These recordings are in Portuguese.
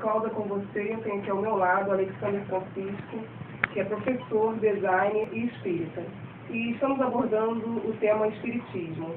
Cláudia, com você. Eu tenho aqui ao meu lado o Alexandre Francisco, que é professor, designer e espírita. E estamos abordando o tema espiritismo.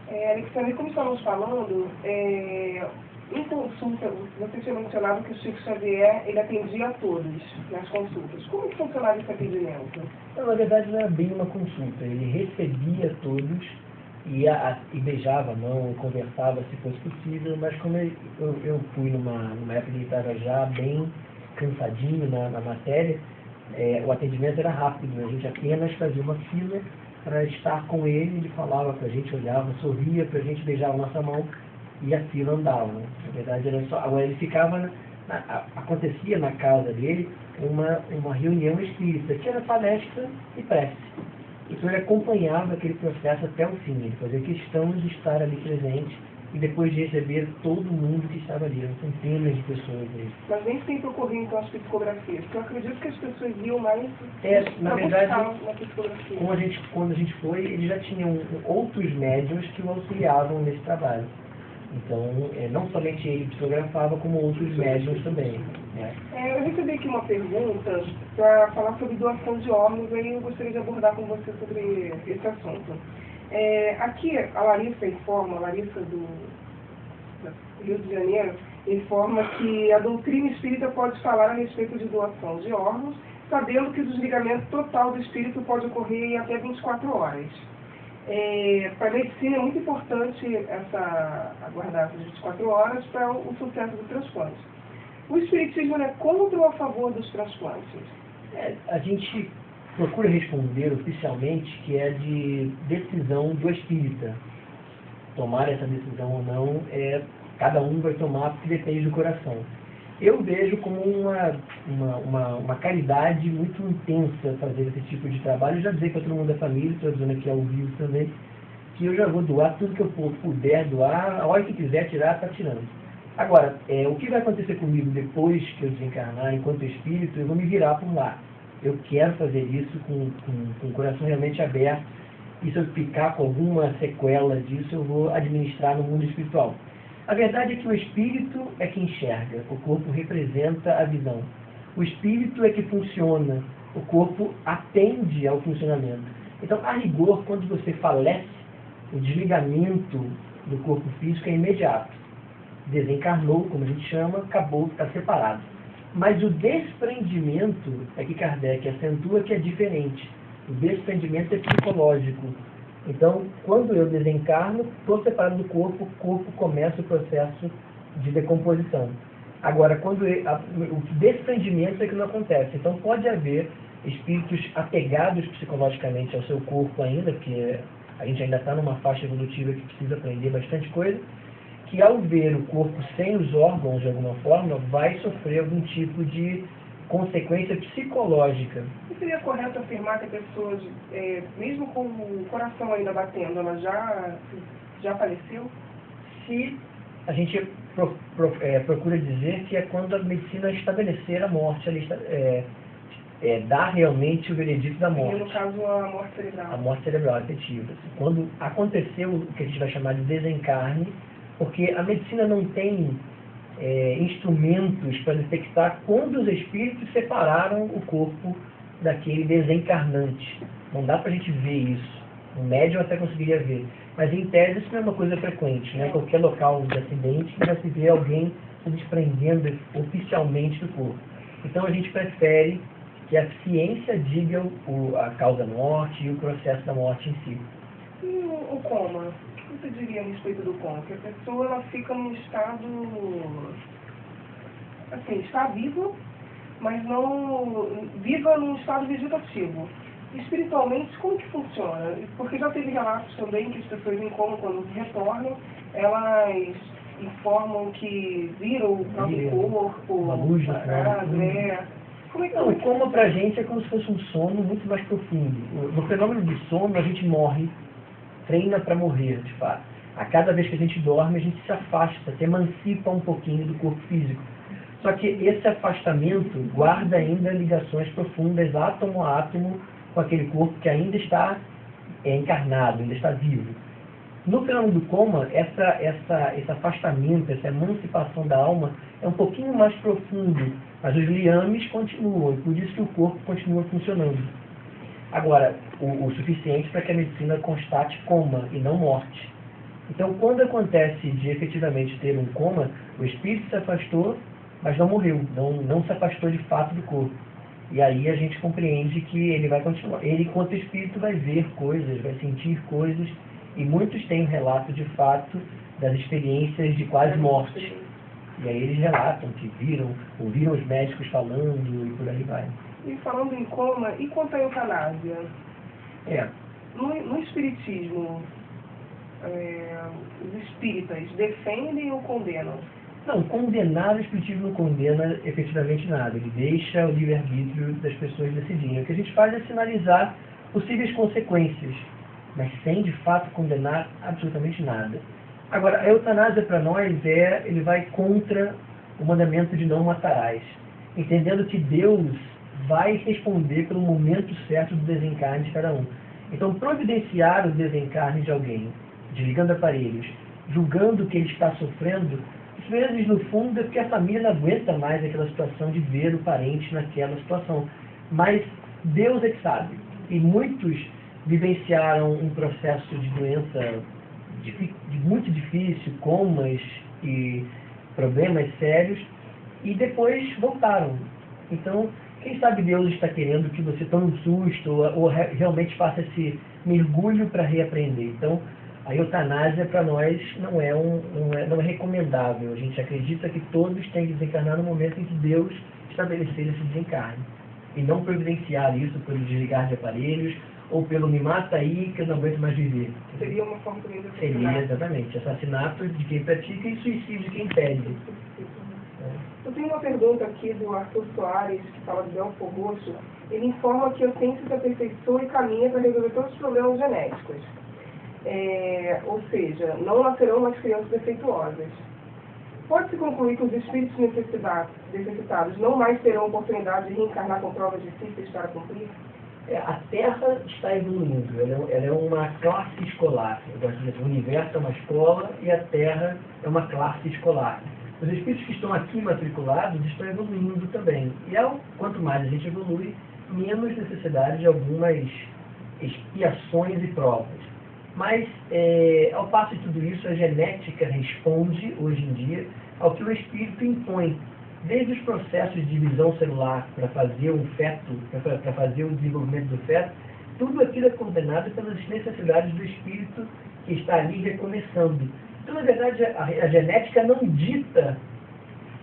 Alexandre, como estamos falando, em consulta, você tinha mencionado que o Chico Xavier ele atendia a todos nas consultas. Como que funcionava esse atendimento? Na verdade, não era bem uma consulta. Ele recebia todos e beijava a mão, conversava se fosse possível, mas como eu fui numa época que ele estava já bem cansadinho na matéria, o atendimento era rápido. A gente apenas fazia uma fila para estar com ele, ele falava para a gente, olhava, sorria para a gente, beijava a nossa mão e a fila andava. Na verdade, era só. Agora ele ficava, acontecia na casa dele uma reunião espírita, que era palestra e prece. Então ele acompanhava aquele processo até o fim, ele fazia questão de estar ali presente e depois de receber todo mundo que estava ali, centenas de pessoas ali. Mas nem sempre ocorria então as psicografias, porque eu acredito que as pessoas iam mais na verdade, na psicografia. Quando a gente foi, eles já tinham outros médiuns que o auxiliavam nesse trabalho. Então, não somente ele psicografava, como outros médiuns também. Eu recebi aqui uma pergunta para falar sobre doação de órgãos, e eu gostaria de abordar com você sobre esse assunto. Aqui, a Larissa informa, a Larissa do Rio de Janeiro, informa que a doutrina espírita pode falar a respeito de doação de órgãos, sabendo que o desligamento total do espírito pode ocorrer em até 24 horas. Para a medicina é muito importante aguardar essas 24 horas para o sucesso do transplante. O espiritismo é contra ou a favor dos transplantes? A gente procura responder oficialmente que é de decisão do espírita. Tomar essa decisão ou não, cada um vai tomar porque depende do coração. Eu vejo como uma caridade muito intensa fazer esse tipo de trabalho. Eu já dizer para todo mundo da família, estou dizendo aqui ao vivo também, que eu já vou doar tudo que eu puder doar, a hora que quiser tirar, está tirando. Agora, o que vai acontecer comigo depois que eu desencarnar enquanto espírito, eu vou me virar por lá. Eu quero fazer isso com o coração realmente aberto, e se eu ficar com alguma sequela disso, eu vou administrar no mundo espiritual. A verdade é que o espírito é que enxerga, o corpo representa a visão. O espírito é que funciona, o corpo atende ao funcionamento. Então, a rigor, quando você falece, o desligamento do corpo físico é imediato. Desencarnou, como a gente chama, acabou, está separado. Mas o desprendimento é que Kardec acentua que é diferente. O desprendimento é psicológico. Então, quando eu desencarno, estou separado do corpo, o corpo começa o processo de decomposição. Agora, o desprendimento é que não acontece. Então, pode haver espíritos apegados psicologicamente ao seu corpo ainda, porque a gente ainda está numa faixa evolutiva que precisa aprender bastante coisa, que ao ver o corpo sem os órgãos, de alguma forma, vai sofrer algum tipo de consequência psicológica. E seria correto afirmar que a pessoa, mesmo com o coração ainda batendo, ela já faleceu? Se a gente procura dizer que é quando a medicina estabelecer a morte, dar realmente o veredito da morte. E no caso, a morte cerebral. A morte cerebral efetiva. Quando aconteceu o que a gente vai chamar de desencarne, porque a medicina não tem instrumentos para detectar quando os espíritos separaram o corpo daquele desencarnante. Não dá para a gente ver isso. O médium até conseguiria ver. Mas, em tese, isso não é uma coisa frequente. Né? Qualquer local de acidente já se vê alguém se desprendendo oficialmente do corpo. Então, a gente prefere que a ciência diga a causa da morte e o processo da morte em si. E o coma? O que você diria a respeito do coma? Que a pessoa ela fica num estado, assim, está viva, mas não viva num estado vegetativo. Espiritualmente, como que funciona? Porque já teve relatos também que as pessoas em coma, quando retornam, elas informam que viram o próprio corpo, uma luz no Como é que o coma pra gente é como se fosse um sono muito mais profundo. No fenômeno de sono, a gente morre, treina para morrer, de fato. A cada vez que a gente dorme, a gente se afasta, se emancipa um pouquinho do corpo físico. Só que esse afastamento guarda ainda ligações profundas, átomo a átomo, com aquele corpo que ainda está encarnado, ainda está vivo. No fenômeno do coma, esse afastamento, essa emancipação da alma é um pouquinho mais profundo, mas os liames continuam, e por isso que o corpo continua funcionando. Agora, o suficiente para que a medicina constate coma e não morte. Então, quando acontece de efetivamente ter um coma, o espírito se afastou, mas não morreu, não se afastou de fato do corpo. E aí a gente compreende que ele vai continuar. Ele, enquanto espírito, vai ver coisas, vai sentir coisas, e muitos têm um relato de fato das experiências de quase morte. E aí eles relatam que ouviram os médicos falando e por aí vai. E falando em coma, e quanto à eutanásia? No espiritismo, os espíritas defendem ou condenam? Não, condenar o espiritismo não condena efetivamente nada. Ele deixa o livre-arbítrio das pessoas decidirem. O que a gente faz é sinalizar possíveis consequências, mas sem de fato condenar absolutamente nada. Agora, a eutanásia para nós ele vai contra o mandamento de não matarás, entendendo que Deus vai responder pelo momento certo do desencarne de cada um. Então, providenciar o desencarne de alguém, desligando aparelhos, julgando que ele está sofrendo, às vezes, no fundo, é porque a família não aguenta mais aquela situação de ver o parente naquela situação. Mas Deus é que sabe. E muitos vivenciaram um processo de doença muito difícil, comas e problemas sérios, e depois voltaram. Então, quem sabe Deus está querendo que você tome um susto ou realmente faça esse mergulho para reaprender. Então, a eutanásia para nós não é recomendável. A gente acredita que todos têm que desencarnar no momento em que Deus estabelecer esse desencarne. E não providenciar isso pelo desligar de aparelhos ou pelo me mata aí que eu não aguento mais viver. Seria uma forma também de assassinato. Seria, exatamente. Assassinato de quem pratica e suicídio de quem pede. Eu tenho uma pergunta aqui do Arthur Soares, que fala de Belfor Roxo. Ele informa que a ciência se aperfeiçoa e caminha para resolver todos os problemas genéticos. Ou seja, não nascerão mais crianças defeituosas. Pode-se concluir que os espíritos necessitados não mais terão oportunidade de reencarnar com provas difíceis para cumprir? A Terra está evoluindo, ela é uma classe escolar. Eu gosto de dizer, o universo é uma escola e a Terra é uma classe escolar. Os espíritos que estão aqui matriculados estão evoluindo também. E quanto mais a gente evolui, menos necessidade de algumas expiações e provas. Mas, ao passo de tudo isso, a genética responde, hoje em dia, ao que o espírito impõe. Desde os processos de divisão celular para fazer um feto, para fazer o desenvolvimento do feto, tudo aquilo é coordenado pelas necessidades do espírito que está ali recomeçando. Então, na verdade, a genética não dita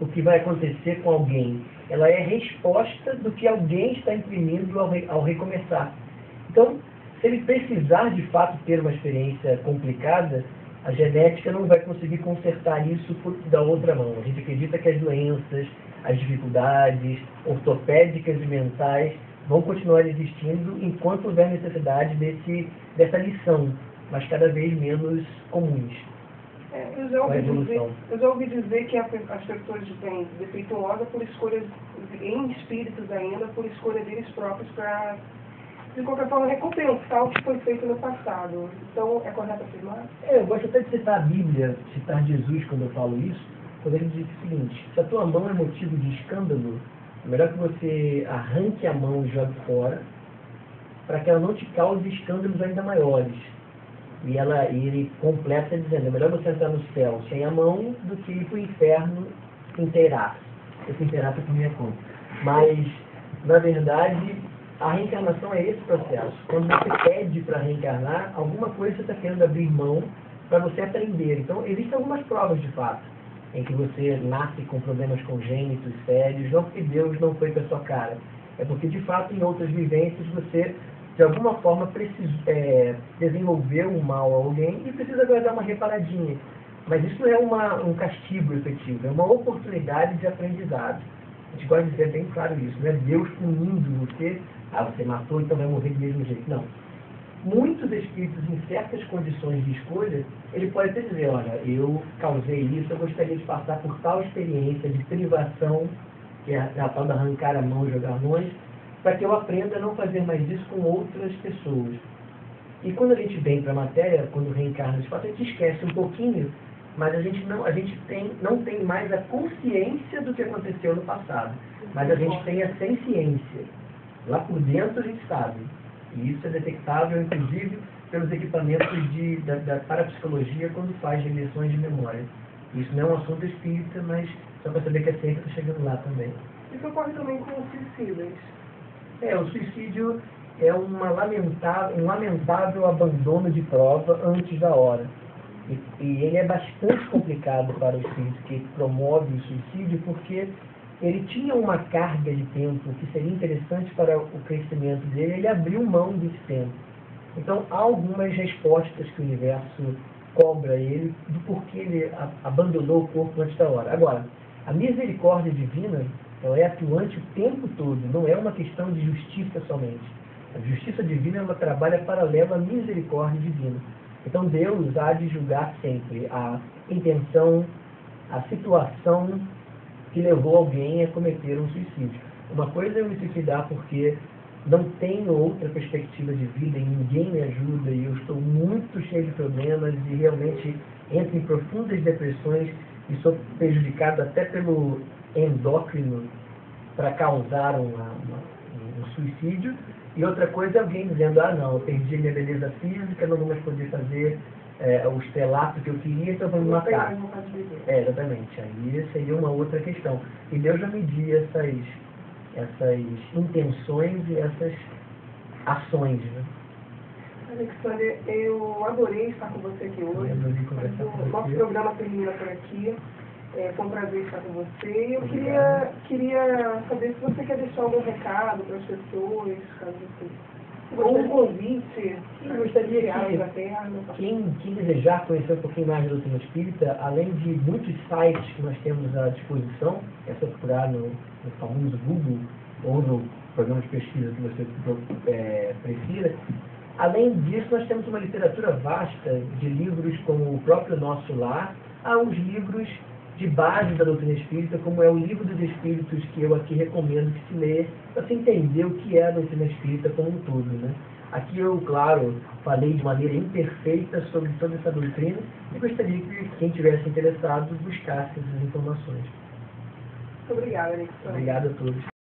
o que vai acontecer com alguém. Ela é resposta do que alguém está imprimindo ao recomeçar. Então, se ele precisar de fato ter uma experiência complicada, a genética não vai conseguir consertar isso da outra mão. A gente acredita que as doenças, as dificuldades ortopédicas e mentais vão continuar existindo enquanto houver necessidade dessa lição, mas cada vez menos comuns. Eu já ouvi dizer que as pessoas vêm defeituosas por escolha, em espíritos ainda, por escolha deles próprios para, de qualquer forma, recompensar o que foi feito no passado. Então, é correto afirmar? Eu gosto até de citar a Bíblia, citar Jesus quando eu falo isso, quando ele diz o seguinte: se a tua mão é motivo de escândalo, é melhor que você arranque a mão e jogue fora, para que ela não te cause escândalos ainda maiores. E ele completa dizendo: é melhor você entrar no céu sem a mão do que ir para o inferno inteiraço. Esse inteiraço é por minha conta. Mas, na verdade, a reencarnação é esse processo. Quando você pede para reencarnar, alguma coisa você está querendo abrir mão para você aprender. Então, existem algumas provas de fato, em que você nasce com problemas congênitos sérios, não porque Deus não foi com a sua cara, é porque, de fato, em outras vivências, você, de alguma forma, desenvolveu um mal a alguém e precisa agora dar uma reparadinha. Mas isso não é um castigo efetivo, é uma oportunidade de aprendizado. A gente gosta de dizer bem claro isso, não é Deus punindo você, você matou, então vai morrer do mesmo jeito. Não. Muitos espíritos, em certas condições de escolha, ele pode até dizer: olha, eu causei isso, eu gostaria de passar por tal experiência de privação, que é a tal de arrancar a mão e jogar longe, para que eu aprenda a não fazer mais isso com outras pessoas. E quando a gente vem para a matéria, quando reencarna de fato, a gente esquece um pouquinho mas a gente não tem mais a consciência do que aconteceu no passado, mas a gente tem a senciência. Lá por dentro a gente sabe. E isso é detectável, inclusive, pelos equipamentos da parapsicologia quando faz regressões de memória. Isso não é um assunto espírita, mas só para saber que a ciência está chegando lá também. Isso ocorre também com os suicidas. O suicídio é um lamentável abandono de prova antes da hora. E ele é bastante complicado para o espírito que promove o suicídio, porque ele tinha uma carga de tempo que seria interessante para o crescimento dele, ele abriu mão desse tempo. Então, há algumas respostas que o universo cobra ele do porquê ele abandonou o corpo antes da hora. Agora, a misericórdia divina, ela é atuante o tempo todo, não é uma questão de justiça somente. A justiça divina, ela trabalha paralela à misericórdia divina. Então, Deus há de julgar sempre a intenção, a situação que levou alguém a cometer um suicídio. Uma coisa é eu me suicidar porque não tenho outra perspectiva de vida e ninguém me ajuda e eu estou muito cheio de problemas e realmente entro em profundas depressões e sou prejudicado até pelo endócrino para causar um suicídio. E outra coisa é alguém dizendo, não, eu perdi minha beleza física, não vou mais poder fazer o estrelato que eu queria, então vou me matar. Exatamente. Aí seria uma outra questão. E Deus já media essas intenções e essas ações. Né? Alexandre, eu adorei estar com você aqui hoje. Nosso programa termina por aqui. Foi um prazer estar com você. Eu queria saber se você quer deixar algum recado para as pessoas, caso você... Ou um convite. Eu gostaria que quem desejar conhecer um pouquinho mais da doutrina espírita, além de muitos sites que nós temos à disposição, é só procurar no famoso Google ou no programa de pesquisa que você prefira. Além disso, nós temos uma literatura vasta de livros como o próprio Nosso Lar, há os livros de base da doutrina espírita, como é o Livro dos Espíritos, que eu aqui recomendo que se leia, para se entender o que é a doutrina espírita como um todo. Né? Aqui eu, claro, falei de maneira imperfeita sobre toda essa doutrina e gostaria que quem tivesse interessado buscasse essas informações. Muito obrigada, Alexandre. Obrigado a todos.